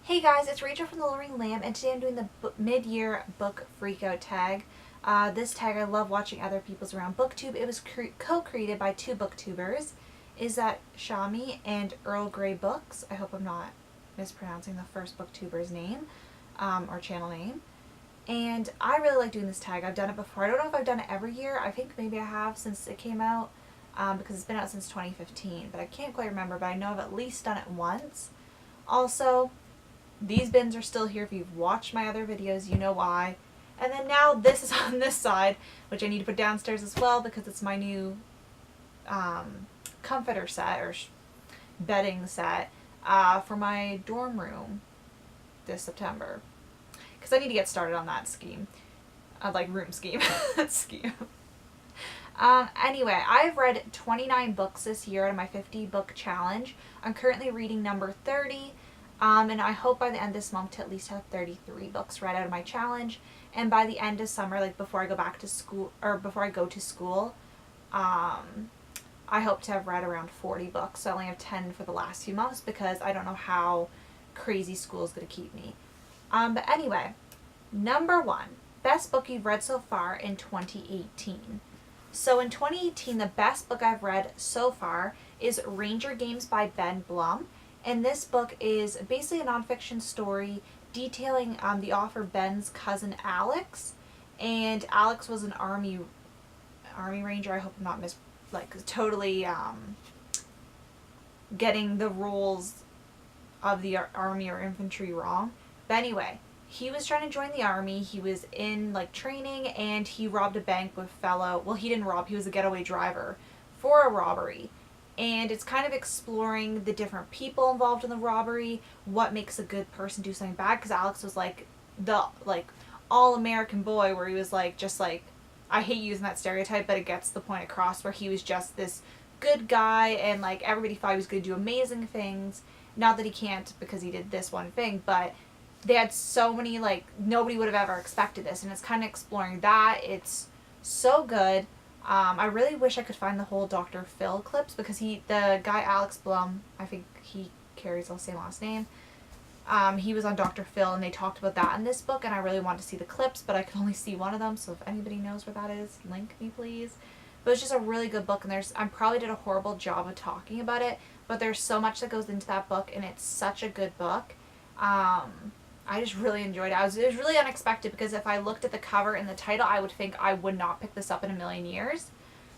Hey guys, it's Rachel from The Luring Lamb, and today I'm doing the mid-year book Freakout tag. This tag, I love watching other people's around booktube. It was co-created by two booktubers. Is that Shami and Earl Grey Books? I hope I'm not mispronouncing the first booktuber's name or channel name. And I really like doing this tag. I've done it before. I don't know if I've done it every year. I think maybe I have since it came out because it's been out since 2015. But I can't quite remember, but I know I've at least done it once. Also, these bins are still here. If you've watched my other videos, you know why. And then now this is on this side, which I need to put downstairs as well because it's my new comforter set or bedding set for my dorm room this September. Because I need to get started on that scheme. Like room scheme. scheme. Anyway, I've read 29 books this year in my 50 book challenge. I'm currently reading number 30. And I hope by the end of this month to at least have 33 books read out of my challenge. And by the end of summer, like before I go back to school, or before I go to school, I hope to have read around 40 books. So I only have 10 for the last few months because I don't know how crazy school is going to keep me. But anyway, number 1, best book you've read so far in 2018. So in 2018, the best book I've read so far is Ranger Games by Ben Blum. And this book is basically a nonfiction story detailing the author Ben's cousin Alex. And Alex was an army ranger. I hope I'm not totally getting the rules of the army or infantry wrong. But anyway, he was trying to join the army. He was in training, and he robbed a bank with he didn't rob, he was a getaway driver for a robbery. And it's kind of exploring the different people involved in the robbery, what makes a good person do something bad, because Alex was the all-American boy where he was I hate using that stereotype, but it gets the point across, where he was just this good guy and everybody thought he was going to do amazing things. Not that he can't because he did this one thing, but they had so many, nobody would have ever expected this, and it's kind of exploring that. It's so good. I really wish I could find the whole Dr. Phil clips because the guy Alex Blum, I think he carries the same last name, he was on Dr. Phil and they talked about that in this book, and I really wanted to see the clips, but I could only see one of them, so if anybody knows where that is, link me please. But it's just a really good book, and I probably did a horrible job of talking about it, but there's so much that goes into that book, and it's such a good book. I just really enjoyed it. It was really unexpected because if I looked at the cover and the title, I would think I would not pick this up in a million years.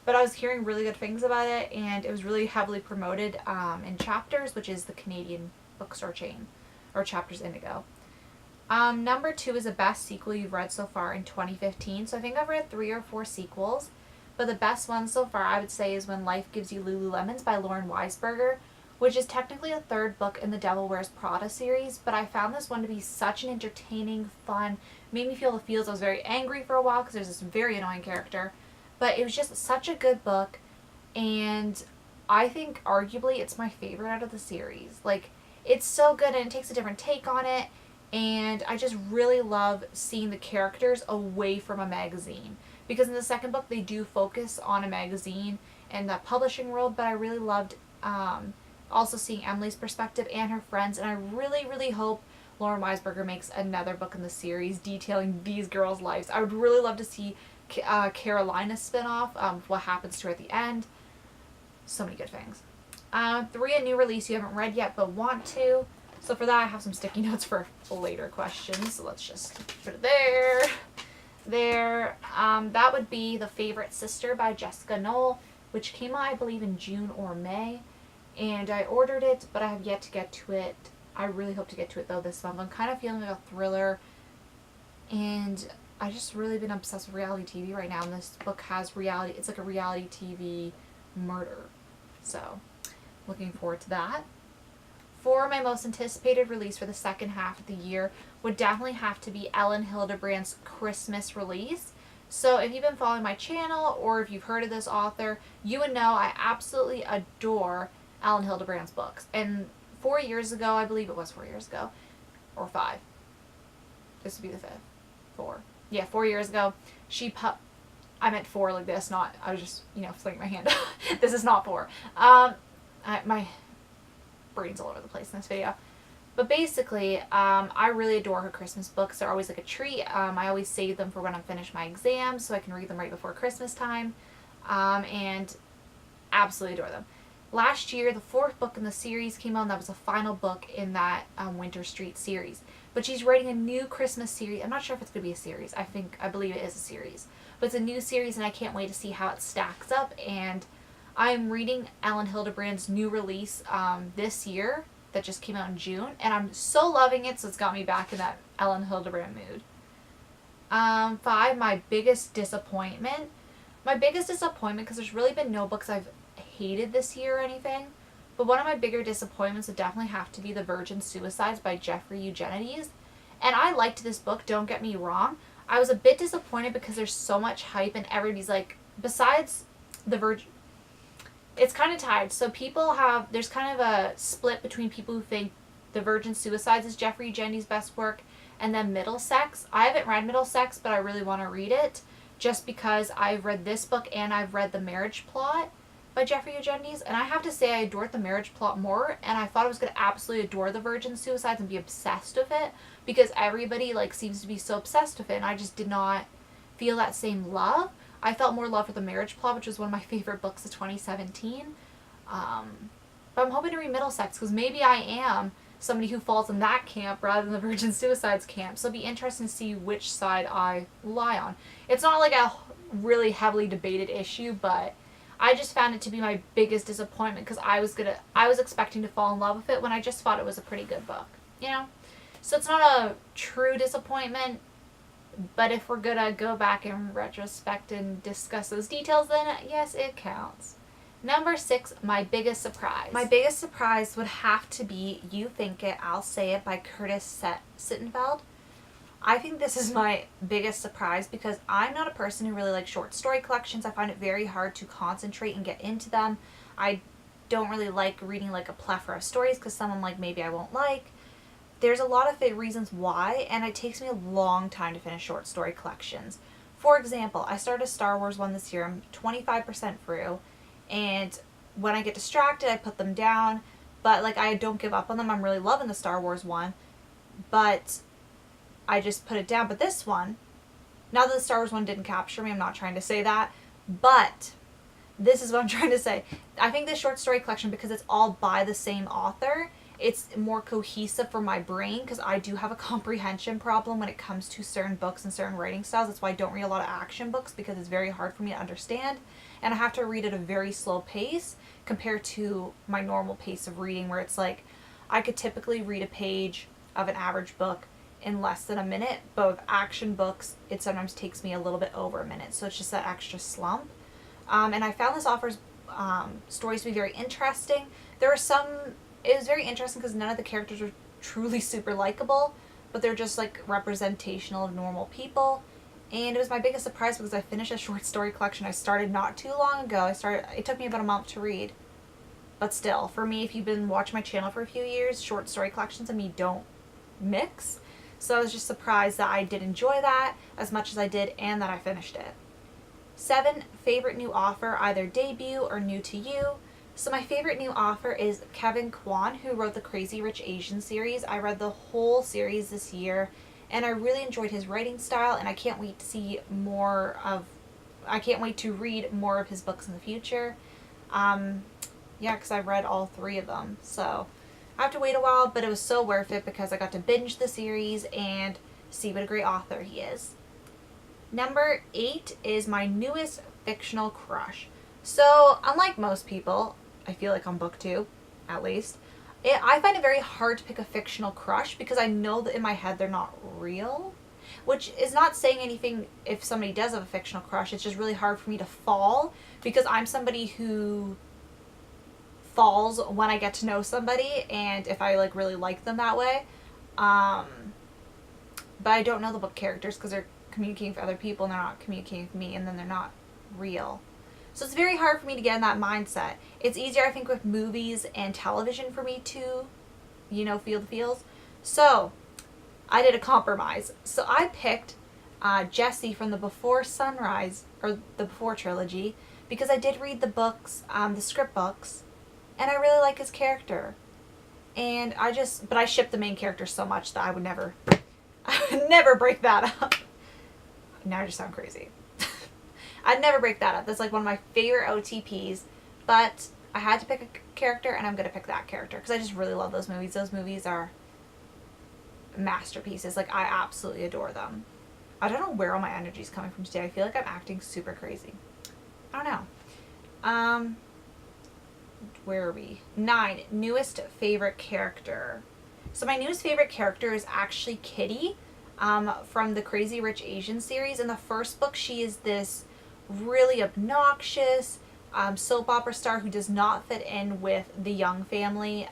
But I was hearing really good things about it, and it was really heavily promoted in Chapters, which is the Canadian bookstore chain, or Chapters Indigo. Number 2 is the best sequel you've read so far in 2015. So I think I've read 3 or 4 sequels, but the best one so far I would say is When Life Gives You Lululemons by Lauren Weisberger, which is technically a 3rd book in the Devil Wears Prada series, but I found this one to be such an entertaining, fun, made me feel the feels. I was very angry for a while because there's this very annoying character, but it was just such a good book, and I think arguably it's my favorite out of the series. It's so good, and it takes a different take on it, and I just really love seeing the characters away from a magazine, because in the 2nd book they do focus on a magazine and the publishing world, but I really loved also seeing Emily's perspective and her friends, and I really, really hope Lauren Weisberger makes another book in the series detailing these girls' lives. I would really love to see Carolina's spinoff, what happens to her at the end. So many good things. 3, a new release you haven't read yet but want to. So for that I have some sticky notes for later questions, so let's just put it there. That would be The Favorite Sister by Jessica Knoll, which came out I believe in June or May. And I ordered it, but I have yet to get to it. I really hope to get to it, though, this month. I'm kind of feeling like a thriller, and I just really been obsessed with reality TV right now, and this book has reality. It's like a reality TV murder. So, looking forward to that. For my most anticipated release for the second half of the year would definitely have to be Ellen Hildebrandt's Christmas release. So if you've been following my channel, or if you've heard of this author, you would know I absolutely adore Ellen Hildebrandt books. And 4 years ago, I believe it was 4 years ago, or 5. This would be the 5th. 4. Yeah, 4 years ago, I meant 4 like this, not, I was just, flinging my hand. This is not 4. My brain's all over the place in this video. But basically, I really adore her Christmas books. They're always like a treat. I always save them for when I'm finished my exams so I can read them right before Christmas time. And absolutely adore them. Last year, the fourth book in the series came out, and that was the final book in that Winter Street series. But she's writing a new Christmas series. I'm not sure if it's going to be a series. I believe it is a series. But it's a new series, and I can't wait to see how it stacks up. And I'm reading Ellen Hildebrand's new release this year that just came out in June, and I'm so loving it, so it's got me back in that Ellen Hildebrand mood. 5, my biggest disappointment. My biggest disappointment, because there's really been no books I've hated this year or anything, but one of my bigger disappointments would definitely have to be The Virgin Suicides by Jeffrey Eugenides. And I liked this book, don't get me wrong. I was a bit disappointed because there's so much hype and everybody's like, besides The Virgin, it's kind of tied. So there's kind of a split between people who think The Virgin Suicides is Jeffrey Eugenides' best work, and then Middlesex. I haven't read Middlesex, but I really want to read it just because I've read this book and I've read The Marriage Plot by Jeffrey Eugenides, and I have to say I adored The Marriage Plot more, and I thought I was going to absolutely adore The Virgin Suicides and be obsessed with it because everybody like seems to be so obsessed with it, and I just did not feel that same love. I felt more love for The Marriage Plot, which was one of my favorite books of 2017. But I'm hoping to read Middlesex because maybe I am somebody who falls in that camp rather than the Virgin Suicides camp. So it'll be interesting to see which side I lie on. It's not like a really heavily debated issue, but I just found it to be my biggest disappointment because I was expecting to fall in love with it when I just thought it was a pretty good book, you know? So it's not a true disappointment, but if we're gonna go back in retrospect and discuss those details, then yes, it counts. Number 6, my biggest surprise. My biggest surprise would have to be You Think It, I'll Say It by Curtis Sittenfeld. I think this is my biggest surprise because I'm not a person who really likes short story collections. I find it very hard to concentrate and get into them. I don't really like reading like a plethora of stories because some of them like maybe I won't like. There's a lot of reasons why, and it takes me a long time to finish short story collections. For example, I started a Star Wars one this year. I'm 25% through, and when I get distracted, I put them down. But like I don't give up on them. I'm really loving the Star Wars one, but I just put it down. But this one, now that the Star Wars one didn't capture me, I'm not trying to say that, but this is what I'm trying to say. I think this short story collection, because it's all by the same author, it's more cohesive for my brain because I do have a comprehension problem when it comes to certain books and certain writing styles. That's why I don't read a lot of action books because it's very hard for me to understand, and I have to read at a very slow pace compared to my normal pace of reading where it's like I could typically read a page of an average book in less than a minute, but with action books it sometimes takes me a little bit over a minute, so it's just that extra slump. And I found this author's stories to be very interesting. It was very interesting because none of the characters were truly super likable, but they're just like representational of normal people. And it was my biggest surprise because I finished a short story collection I started not too long ago. It took me about a month to read. But still, for me, if you've been watching my channel for a few years, short story collections and me don't mix. So I was just surprised that I did enjoy that as much as I did and that I finished it. 7, favorite new author, either debut or new to you. So my favorite new author is Kevin Kwan, who wrote the Crazy Rich Asian series. I read the whole series this year, and I really enjoyed his writing style, and I can't wait to read more of his books in the future. Because I read all 3 of them, so I have to wait a while, but it was so worth it because I got to binge the series and see what a great author he is. Number 8 is my newest fictional crush. So, unlike most people, I feel like on BookTube, at least, I find it very hard to pick a fictional crush because I know that in my head they're not real. Which is not saying anything if somebody does have a fictional crush. It's just really hard for me to fall because I'm somebody who falls when I get to know somebody and if I like really like them that way. But I don't know the book characters because they're communicating with other people and they're not communicating with me, and then they're not real. So it's very hard for me to get in that mindset. It's easier, I think, with movies and television for me to, feel the feels. So I did a compromise. So I picked Jesse from the Before Sunrise, or the Before trilogy, because I did read the books, the script books, and I really like his character. And but I ship the main character so much that I would never break that up. Now I just sound crazy. I'd never break that up. That's like one of my favorite OTPs, but I had to pick a character, and I'm going to pick that character because I just really love those movies. Those movies are masterpieces. Like, I absolutely adore them. I don't know where all my energy is coming from today. I feel like I'm acting super crazy. I don't know. Where are we? 9, newest favorite character. So my newest favorite character is actually Kitty, from the Crazy Rich Asian series. In the first book, she is this really obnoxious soap opera star who does not fit in with the Young family.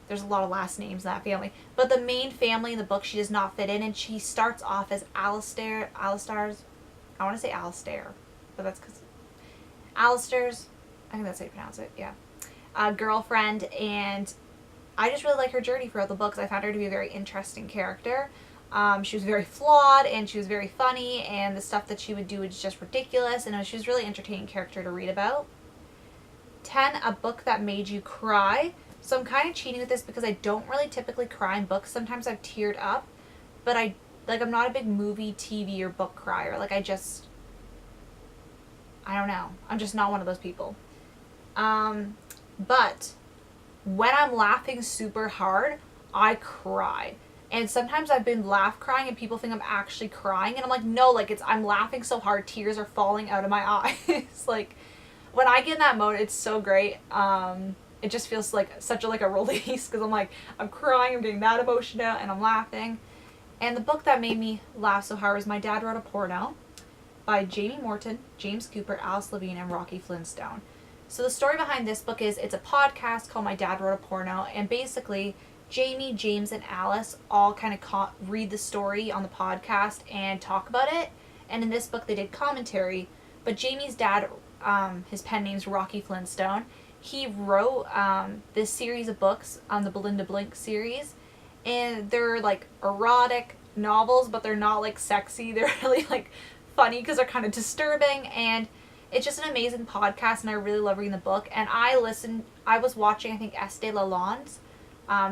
There's a lot of last names in that family, but the main family in the book, she does not fit in, and she starts off as Alistair's, I want to say Alistair, but that's because Alistair's, I think that's how you pronounce it, yeah, girlfriend, and I just really like her journey throughout the books. I found her to be a very interesting character. She was very flawed, and she was very funny, and the stuff that she would do was just ridiculous, and she was a really entertaining character to read about. 10, a book that made you cry. So I'm kind of cheating with this because I don't really typically cry in books. Sometimes I've teared up, but I'm not a big movie, TV, or book crier. Like, I don't know. I'm just not one of those people. But when I'm laughing super hard, I cry. And sometimes I've been crying and people think I'm actually crying, and I'm like, no, like, I'm laughing so hard, tears are falling out of my eyes. Like, when I get in that mode, it's so great. It just feels like such a release, because I'm crying, I'm getting that emotion out, and I'm laughing. And the book that made me laugh so hard was My Dad Wrote a Porno by Jamie Morton, James Cooper, Alice Levine, and Rocky Flintstone. So the story behind this book is, it's a podcast called My Dad Wrote a Porno, and basically Jamie, James, and Alice all kind of read the story on the podcast and talk about it. And in this book they did commentary, but Jamie's dad, his pen name's Rocky Flintstone. He wrote this series of books on the Belinda Blink series, and they're like erotic novels, but they're not like sexy. They're really like funny because they're kind of disturbing, and it's just an amazing podcast, and I really love reading the book. And I was watching, I think, Estee Lalonde's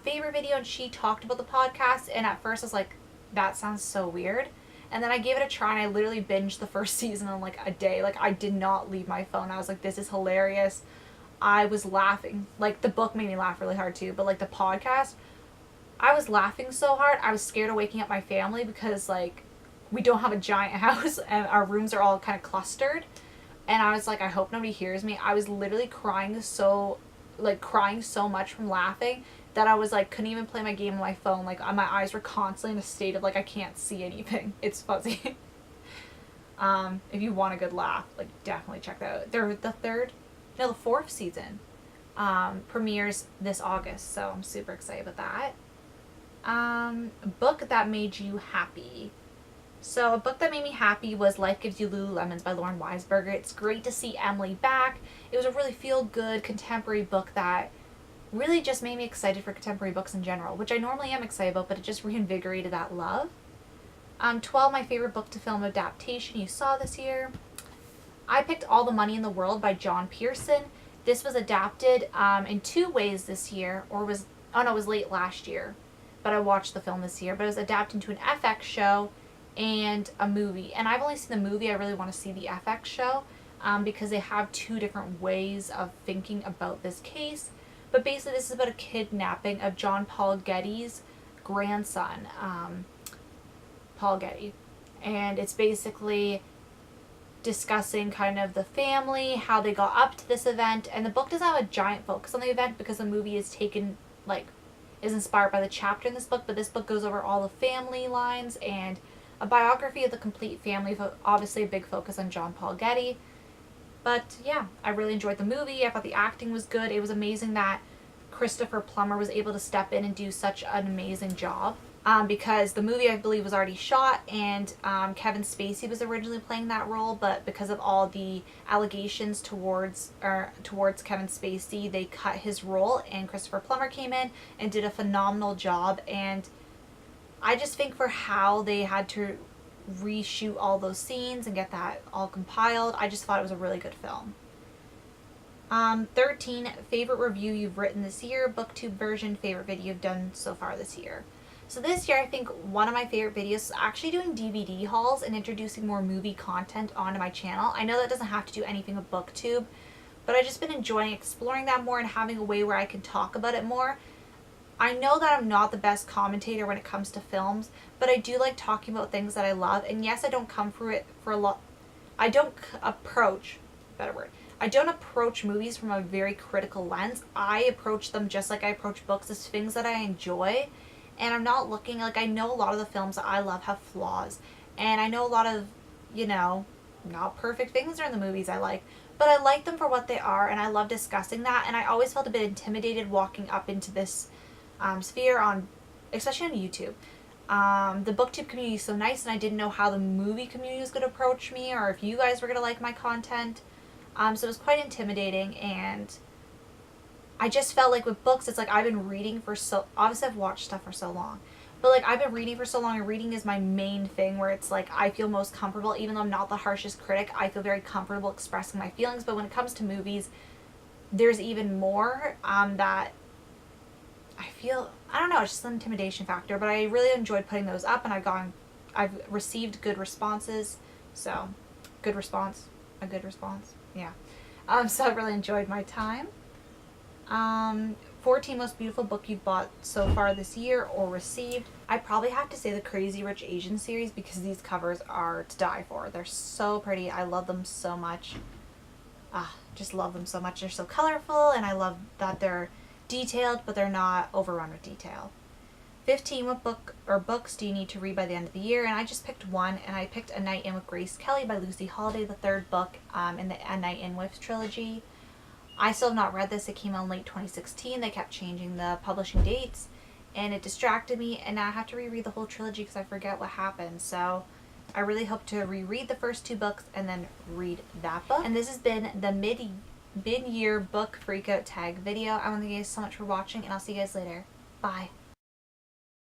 favorite video, and she talked about the podcast, and at first I was like, that sounds so weird. And then I gave it a try, and I literally binged the first season in like a day. Like, I did not leave my phone. I was like, this is hilarious. I was laughing. Like, the book made me laugh really hard too, but like the podcast, I was laughing so hard, I was scared of waking up my family because, like, we don't have a giant house and our rooms are all kind of clustered. And I was like, I hope nobody hears me. I was literally crying so much from laughing that I was like, couldn't even play my game on my phone. Like, my eyes were constantly in a state of like, I can't see anything. It's fuzzy. If you want a good laugh, like, definitely check that out. They're the 4th season premieres this August, so I'm super excited about that. A book that made you happy. So a book that made me happy was Life Gives You Lululemons by Lauren Weisberger. It's great to see Emily back. It was a really feel-good contemporary book that really just made me excited for contemporary books in general, which I normally am excited about, but it just reinvigorated that love. 12, my favorite book to film adaptation you saw this year. I picked All the Money in the World by John Pearson. This was adapted in 2 ways this year, it was late last year, but I watched the film this year. But it was adapted into an FX show and a movie. And I've only seen the movie. I really want to see the FX show because they have 2 different ways of thinking about this case. But basically this is about a kidnapping of John Paul Getty's grandson, Paul Getty. And it's basically discussing kind of the family, how they got up to this event, and the book doesn't have a giant focus on the event because the movie is inspired by the chapter in this book, but this book goes over all the family lines and a biography of the complete family, obviously a big focus on John Paul Getty. But yeah, I really enjoyed the movie. I thought the acting was good. It was amazing that Christopher Plummer was able to step in and do such an amazing job. Because the movie, I believe, was already shot, and Kevin Spacey was originally playing that role, but because of all the allegations towards Kevin Spacey, they cut his role, and Christopher Plummer came in and did a phenomenal job. And I just think for how they had to reshoot all those scenes and get that all compiled, I just thought it was a really good film. 13, favorite review you've written this year. Booktube version, favorite video you've done so far this year. So this year, I think one of my favorite videos is actually doing DVD hauls and introducing more movie content onto my channel. I know that doesn't have to do anything with Booktube, but I've just been enjoying exploring that more and having a way where I can talk about it more. I know that I'm not the best commentator when it comes to films, but I do like talking about things that I love. And yes, I don't come through it for a lot. I don't approach, better word. I don't approach movies from a very critical lens. I approach them just like I approach books, as things that I enjoy. And I'm not looking, like, I know a lot of the films that I love have flaws. And I know a lot of, not perfect things are in the movies I like. But I like them for what they are, and I love discussing that. And I always felt a bit intimidated walking up into this sphere, especially on YouTube. The booktube community is so nice, and I didn't know how the movie community was going to approach me, or if you guys were going to like my content. So it was quite intimidating, and I just felt like with books, it's like I've been reading obviously I've watched stuff for so long, but like I've been reading for so long, and reading is my main thing, where it's like I feel most comfortable. Even though I'm not the harshest critic, I feel very comfortable expressing my feelings. But when it comes to movies, there's even more that I feel, I don't know, it's just an intimidation factor. But I really enjoyed putting those up, and I've received good responses. So, a good response, yeah. So I really enjoyed my time. 14, most beautiful book you've bought so far this year or received. I probably have to say the Crazy Rich Asian series, because these covers are to die for. They're so pretty. I love them so much. Just love them so much. They're so colorful, and I love that they're detailed, but they're not overrun with detail. 15, what book or books do you need to read by the end of the year? And I just picked one, and I picked A Night In with Grace Kelly by Lucy Holiday, the third book in the A Night In With trilogy. I still have not read this. It came out in late 2016. They kept changing the publishing dates, and it distracted me, and now I have to reread the whole trilogy because I forget what happened. So I really hope to reread the first two books and then read that book. And this has been the mid-year book freakout tag video. I want to thank you guys so much for watching, and I'll see you guys later. Bye.